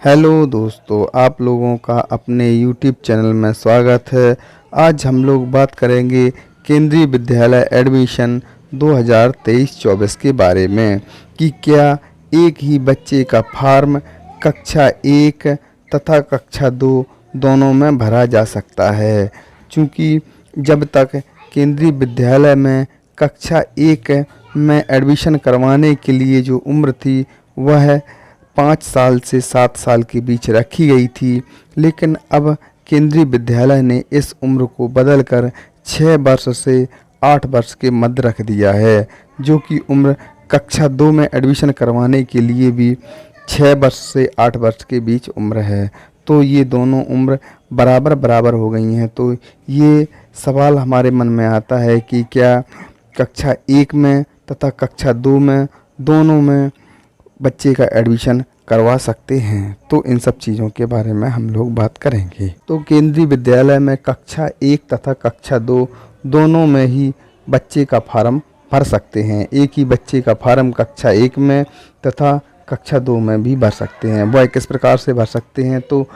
Hello दोस्तों, आप लोगों का अपने YouTube चैनल में स्वागत है। आज हम लोग बात करेंगे केंद्रीय विद्यालय एडमिशन 2023-24 के बारे में कि क्या एक ही बच्चे का फॉर्म कक्षा 1 तथा कक्षा 2 दोनों में भरा जा सकता है। चूँकि जब तक केंद्रीय विद्यालय में कक्षा 1 में एडमिशन करवाने के लिए जो उम्र थी वह 5 साल से 7 साल के बीच रखी गई थी, लेकिन अब केंद्रीय विद्यालय ने इस उम्र को बदलकर 6 वर्ष से 8 वर्ष के मध्य रख दिया है, जो कि उम्र कक्षा 2 में एडमिशन करवाने के लिए भी 6 वर्ष से 8 वर्ष के बीच उम्र है। तो ये दोनों उम्र बराबर बराबर हो गई हैं। तो ये सवाल हमारे मन में आता है कि क्या कक्षा 1 में तथा कक्षा 2 में दोनों में बच्चे का एडमिशन करवा सकते हैं। तो इन सब चीज़ों के बारे में हम लोग बात करेंगे। तो केंद्रीय विद्यालय में कक्षा 1 तथा कक्षा 2 दोनों में ही बच्चे का फार्म भर सकते हैं। एक ही बच्चे का फार्म कक्षा 1 में तथा कक्षा 2 में भी भर सकते हैं। वह किस प्रकार से भर सकते हैं? तो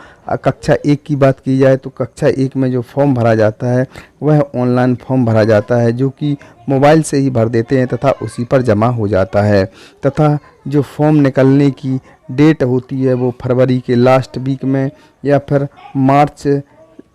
कक्षा 1 की बात की जाए तो कक्षा 1 में जो फॉर्म भरा जाता है वह ऑनलाइन फॉर्म भरा जाता है, जो कि मोबाइल से ही भर देते हैं तथा उसी पर जमा हो जाता है। तथा जो फॉर्म निकलने की डेट होती है वो फरवरी के लास्ट वीक में या फिर मार्च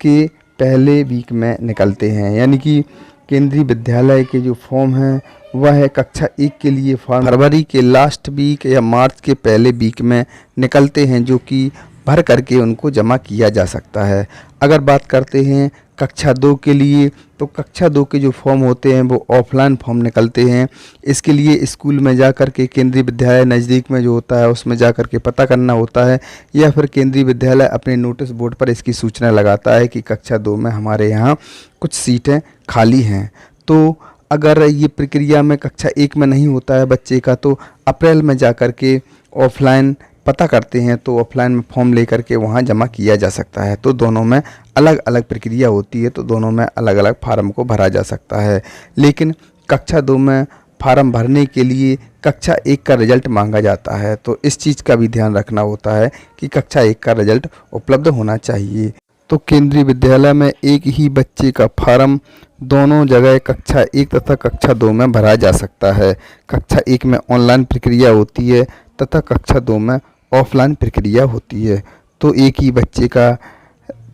के पहले वीक में निकलते हैं। यानी कि केंद्रीय विद्यालय के जो फॉर्म हैं वह कक्षा 1 के लिए फॉर्म फरवरी के लास्ट वीक या मार्च के पहले वीक में निकलते हैं, जो कि भर करके उनको जमा किया जा सकता है। अगर बात करते हैं कक्षा 2 के लिए, तो कक्षा 2 के जो फॉर्म होते हैं वो ऑफलाइन फॉर्म निकलते हैं। इसके लिए स्कूल में जा कर के केंद्रीय विद्यालय नज़दीक में जो होता है उसमें जा कर के पता करना होता है, या फिर केंद्रीय विद्यालय अपने नोटिस बोर्ड पर इसकी सूचना लगाता है कि कक्षा 2 में हमारे यहाँ कुछ सीटें खाली हैं। तो अगर ये प्रक्रिया में कक्षा 1 में नहीं होता है बच्चे का, तो अप्रैल में जा कर के ऑफलाइन पता करते हैं, तो ऑफलाइन में फॉर्म लेकर के वहाँ जमा किया जा सकता है। तो दोनों में अलग अलग प्रक्रिया होती है, तो दोनों में अलग अलग फार्म को भरा जा सकता है। लेकिन कक्षा 2 में फार्म भरने के लिए कक्षा 1 का रिजल्ट मांगा जाता है, तो इस चीज़ का भी ध्यान रखना होता है कि कक्षा 1 का रिजल्ट उपलब्ध होना चाहिए। तो केंद्रीय विद्यालय में एक ही बच्चे का फार्म दोनों जगह कक्षा 1 तथा कक्षा 2 में भरा जा सकता है। कक्षा 1 में ऑनलाइन प्रक्रिया होती है तथा कक्षा 2 में ऑफलाइन प्रक्रिया होती है। तो एक ही बच्चे का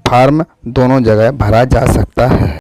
फार्म दोनों जगह भरा जा सकता है।